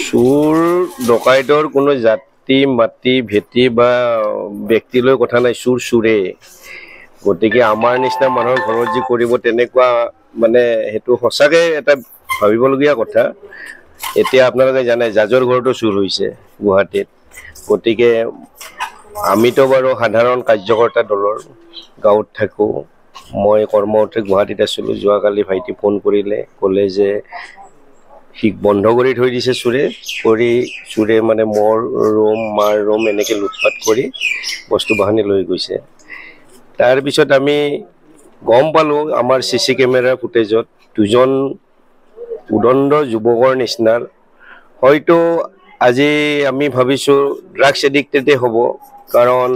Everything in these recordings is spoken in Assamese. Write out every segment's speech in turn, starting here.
চুৰ ডকাইতৰ কোনো জাতি মাটি ভেটি বা ব্যক্তিলৈ কথা নাই, চুৰ চুৰে। গতিকে আমাৰ নিচিনা মানুহৰ ঘৰত যি কৰিব তেনেকুৱা মানে সেইটো সঁচাকৈ এটা ভাবিবলগীয়া কথা। এতিয়া আপোনালোকে জানে জাজৰ ঘৰতো চুৰ হৈছে গুৱাহাটীত। গতিকে আমিতো বাৰু সাধাৰণ কাৰ্যকৰ্তা দলৰ, গাঁৱত থাকোঁ। মই কৰ্মসূত্ৰে গুৱাহাটীত আছিলোঁ। যোৱাকালি ভাইটি ফোন কৰিলে, ক'লে যে সি বন্ধ কৰি থৈ দিছে চুৰে মানে মোৰ ৰুম মাৰ ৰুম এনেকৈ লুটপাট কৰি বস্তু বাহানি লৈ গৈছে। তাৰপিছত আমি গম পালোঁ আমাৰ CC কেমেৰা ফুটেজত দুজন উদণ্ড যুৱকৰ নিচিনাৰ হয়তো আজি আমি ভাবিছোঁ ড্ৰাগছ এডিক্টেডে হ'ব, কাৰণ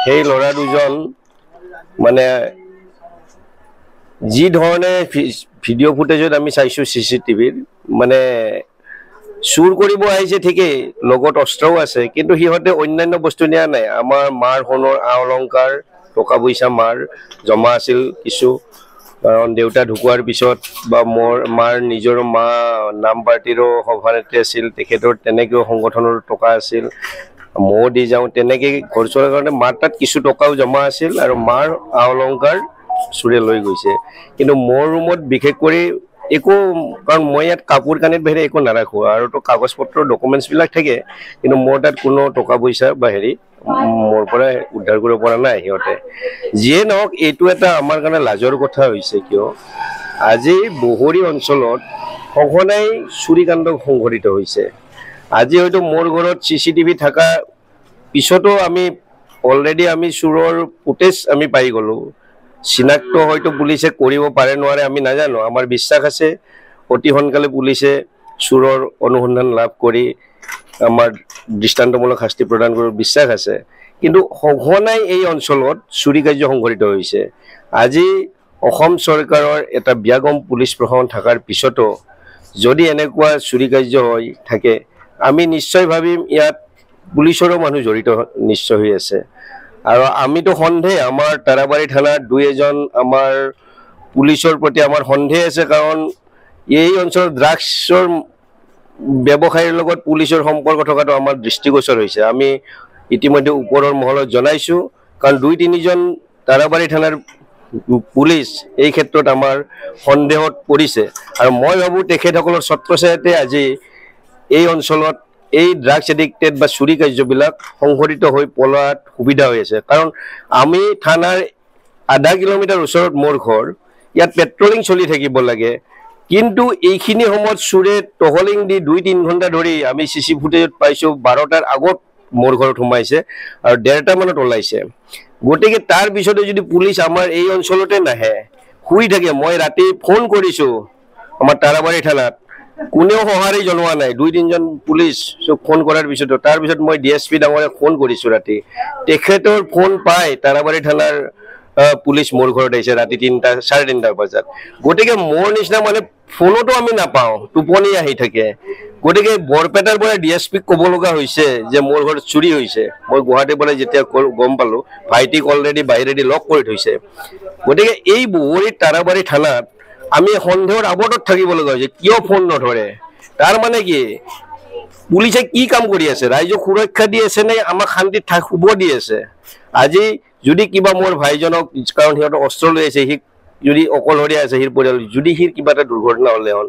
সেই ল'ৰা দুজন মানে যি ধৰণে ভিডিঅ' ফুটেজত আমি চাইছোঁ CCTVৰ মানে চুৰ কৰিব আহিছে ঠিকেই, লগত অস্ত্ৰও আছে, কিন্তু সিহঁতে অন্যান্য বস্তু নিয়া নাই। আমাৰ মাৰ সোণৰ অলংকাৰ টকা পইচা মাৰ জমা আছিল কিছু, কাৰণ দেউতা ঢুকোৱাৰ পিছত বা মাৰ নিজৰ মা নাম পাৰ্টিৰো সভানেত্ৰী আছিল, তেখেতৰ তেনেকৈও সংগঠনৰ টকা আছিল, ময়ো দি যাওঁ, তেনেকৈ ঘৰ চলাৰ কাৰণে মাৰ তাত কিছু টকাও জমা আছিল আৰু মাৰ অলংকাৰ চুৰে লৈ গৈছে। কিন্তু মোৰ ৰুমত বিশেষ কৰি একো, কাৰণ মই ইয়াত কাপোৰ কানিৰ বাহিৰে একো নাৰাখোঁ আৰু তো কাগজ পত্ৰ ডকুমেণ্টছবিলাক থাকে, কিন্তু মোৰ তাত কোনো টকা পইচা বা মোৰ পৰা উদ্ধাৰ কৰিব পৰা নাই সিহঁতে। যিয়ে নহওক এইটো এটা আমাৰ কাৰণে লাজৰ কথা হৈছে, কিয় আজি বহৰী অঞ্চলত সঘনাই চুৰিকাণ্ড সংঘটিত হৈছে। আজি হয়তো মোৰ ঘৰত CCTV থকা পিছতো আমি অলৰেডি আমি চুৰৰ ফুটেজ আমি পাই গ'লোঁ। চিনাক্ত হয়তো পুলিচে কৰিব পাৰে নোৱাৰে আমি নাজানো। আমাৰ বিশ্বাস আছে অতি সোনকালে পুলিচে চুৰৰ অনুসন্ধান লাভ কৰি আমাৰ দৃষ্টান্তমূলক শাস্তি প্ৰদান কৰাৰ বিশ্বাস আছে। কিন্তু সঘনাই এই অঞ্চলত চুৰি কাৰ্য সংঘটিত হৈছে। আজি অসম চৰকাৰৰ এটা ব্যাগম পুলিচ প্ৰশাসন থকাৰ পিছতো যদি এনেকুৱা চুৰি কাৰ্য হৈ থাকে, আমি নিশ্চয় ভাবিম ইয়াত পুলিচৰো মানুহ জড়িত নিশ্চয় হৈ আছে। আৰু আমিতো সন্দেহ, আমাৰ তাৰাবাৰী থানাত দুই এজন আমাৰ পুলিচৰ প্ৰতি আমাৰ সন্দেহ আছে, কাৰণ এই অঞ্চলত ড্ৰাগছৰ ব্যৱসায়ীৰ লগত পুলিচৰ সম্পৰ্ক থকাটো আমাৰ দৃষ্টিগোচৰ হৈছে। আমি ইতিমধ্যে ওপৰৰ মহলত জনাইছোঁ, কাৰণ 2-3জন তাৰাবাৰী থানাৰ পুলিচ এই ক্ষেত্ৰত আমাৰ সন্দেহত পৰিছে। আৰু মই ভাবোঁ তেখেতসকলৰ ছত্ৰছায়াতে আজি এই অঞ্চলত এই ড্ৰাগছ এডিক্টেড বা চুৰি কাৰ্যবিলাক সংঘটিত হৈ পলাত সুবিধা হৈ আছে। কাৰণ আমি থানাৰ আধা কিলোমিটাৰ ওচৰত মোৰ ঘৰ, ইয়াত পেট্ৰলিং চলি থাকিব লাগে, কিন্তু এইখিনি সময়ত চুৰে টহলিং দি 2-3 ঘণ্টা ধৰি আমি CC ফুটেজত পাইছোঁ 12টাৰ আগত মোৰ ঘৰত সোমাইছে আৰু 1:30 মানত ওলাইছে। গতিকে তাৰ পিছতে যদি পুলিচ আমাৰ এই অঞ্চলতে নাহে, শুই থাকে, মই ৰাতি ফোন কৰিছোঁ আমাৰ তাৰাবাৰী থানাত, কোনেও সঁহাৰি জনোৱা নাই। 2-3জন পুলিচ ফোন কৰাৰ পিছতো, তাৰপিছত মই DSP ডাঙৰীয়াক ফোন কৰিছোঁ ৰাতি, তেখেতৰ ফোন পাই তাৰাবাৰী থানাৰ পুলিচ মোৰ ঘৰত আহিছে ৰাতি 3-3:30 বজাত। গতিকে মোৰ নিচিনা মানে ফোনতো আমি নাপাওঁ, টোপনি আহি থাকে। গতিকে বৰপেটাৰ পৰা DSPক ক'ব লগা হৈছে যে মোৰ ঘৰত চুৰি হৈছে। মই গুৱাহাটীৰ পৰা যেতিয়া গম পালোঁ, ভাইটিক অলৰেডি বাহিৰেদি লক কৰি থৈছে। গতিকে এই বহৰীৰ তাৰাবাৰী থানাত আমি সন্দেহৰ আৱদ্ধত থাকিব লগা হৈছে, কিয় ফোন নধৰে? তাৰ মানে কি পুলিচে কি কাম কৰি আছে? ৰাইজক সুৰক্ষা দি আছে নে আমাক শান্তিত শুব দি আছে? আজি যদি কিবা মোৰ ভাইজনক, কাৰণ সিহঁতৰ অস্ত্ৰ লৈ আছে, সি যদি অকলশৰীয়া আছে, সিৰ পৰিয়াল যদি সিৰ কিবা এটা দুৰ্ঘটনা হ'লে হ'ল,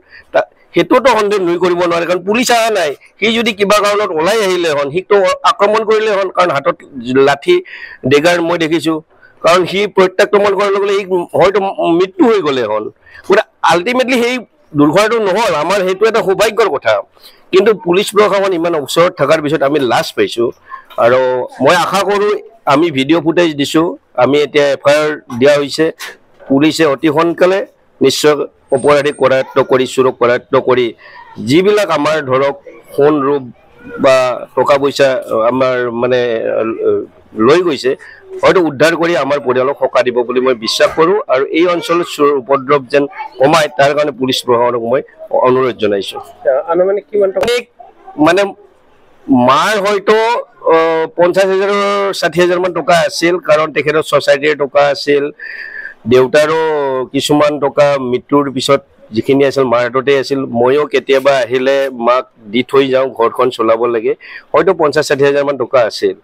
সেইটোতো সন্দেহ নুই কৰিব নোৱাৰে, কাৰণ পুলিচ অহা নাই। সি যদি কিবা কাৰণত ওলাই আহিলে হ'ল, সিকতো আক্ৰমণ কৰিলে হ'ল, কাৰণ হাতত লাঠি ডেগাৰ মই দেখিছোঁ, কাৰণ সি প্ৰত্যাক্ৰমণ কৰাৰ লগে লগে হয়তো মৃত্যু হৈ গ'লে হ'ল। গতিকে আল্টিমেটলি সেই দুৰ্ঘটনাটো নহ'ল, আমাৰ সেইটো এটা সৌভাগ্যৰ কথা। কিন্তু পুলিচ প্ৰশাসন ইমান ওচৰত থকাৰ পিছত আমি লাজ পাইছোঁ। আৰু মই আশা কৰোঁ, আমি ভিডিঅ' ফুটেজ দিছোঁ, আমি এতিয়া FIR দিয়া হৈছে, পুলিচে অতি সোনকালে নিশ্চয় অপৰাধী কৰায়ত্ব কৰি চুৰক কৰায়ত্ব কৰি যিবিলাক আমাৰ ধৰক সোণ ৰূপ বা টকা পইচা আমাৰ মানে লৈ গৈছে, হয়তো উদ্ধাৰ কৰি আমাৰ পৰিয়ালক সকাহ দিব বুলি মই বিশ্বাস কৰোঁ। আৰু এই অঞ্চলত চোৰ উপদ্ৰৱ যেন কমায়, তাৰ কাৰণে পুলিচ প্ৰশাসনক মই অনুৰোধ জনাইছোঁ। আনুমানিক কিমান মানে মাৰ হয়তো 50,000-60,000 মান টকা আছিল, কাৰণ তেখেতৰ ছ'চাইটিৰ টকা আছিল। দেউতাৰো কিছুমান টকা মৃত্যুৰ পিছত যিখিনি আছিল মাৰ হাততে আছিল ময়ো কেতিয়াবা আহিলে মাক দি থৈ যাওঁ ঘৰখন চলাব লাগে হয়তো 50-60 হাজাৰ মান টকা আছিল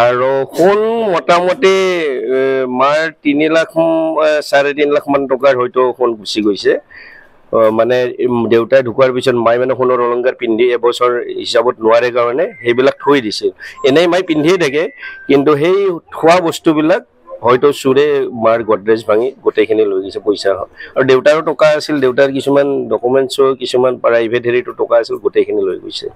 আৰু সোণ মোটামুটি মাৰ 3 লাখ 3.5 লাখ মান টকাৰ হয়তো সোণ গুচি গৈছে মানে দেউতাই ঢুকোৱাৰ পিছত মাই মানে সোণৰ অলংকাৰ পিন্ধি এবছৰ হিচাপত নোৱাৰে কাৰণে সেইবিলাক থৈ দিছিল এনেই মাই পিন্ধিয়ে থাকে কিন্তু সেই থোৱা বস্তুবিলাক হয়তো চুৰে মাৰ গডৰেজ ভাঙি গোটেইখিনি লৈ গৈছে পইচা আৰু দেউতাৰো টকা আছিল দেউতাৰ কিছুমান ডকুমেণ্টছৰ কিছুমান প্ৰাইভেট হেৰিটো টকা আছিল গোটেইখিনি লৈ গৈছে